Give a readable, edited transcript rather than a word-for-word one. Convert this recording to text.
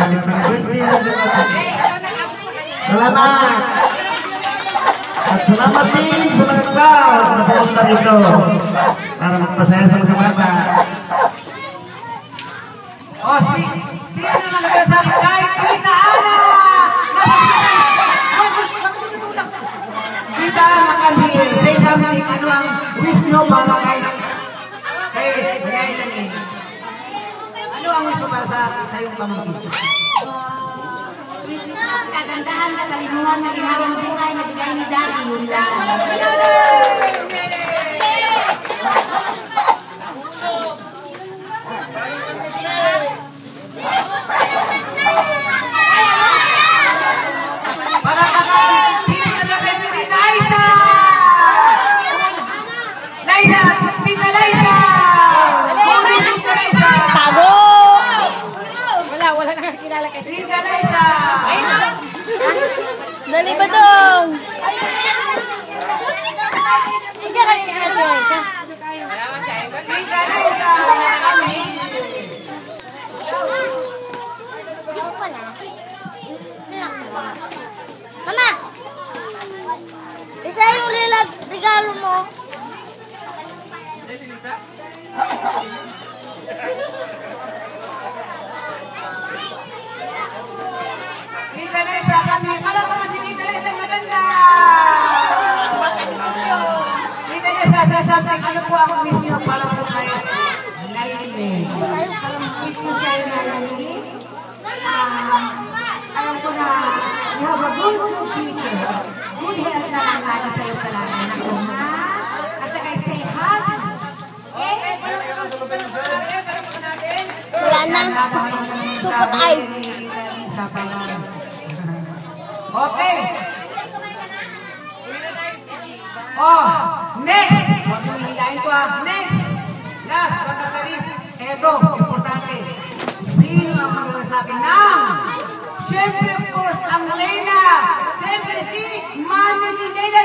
aming birthday. Salamat! At salamat din sa mga crowd na pumunta rito para magpasaya sa mga bata. O, sino naman nagsasabi? Kahit Tita Ana! Tita Ana kami, say something, ano ang wish nyo para kay Ryan? Ano ang wish mo para sa iyong pamangkin? Kagandahan, katalinuhan, maginhawang buhay, magbigay ni Daddy, yun lang. Para sino na natin? Tita Liza! Liza! Tita Liza! Tita Liza! Tago! Wala nakakilala kay Tita Liza! Dali ba dong? Tita Liza! Mama! Isa yung regalo mo. Tita Liza kami! Palapang si Tita Liza maganda! Tita Liza, sasabihin ano po ang wish niyo para po kay Naime? Wish ko sa'yo na lagi. Alam ko na you have a good future. Good health na lang lagi sa'yo palagi. Naku, ha? At saka stay happy. Wala na. Supot ice. Okay. Oh, next. Huwag mo hihilain ko ah. Next. Last but not the least. Eto, importante. Sino ang magsasabi ng? Siyempre, of course, ang Reyna. Siyempre si Mami ni Reyna.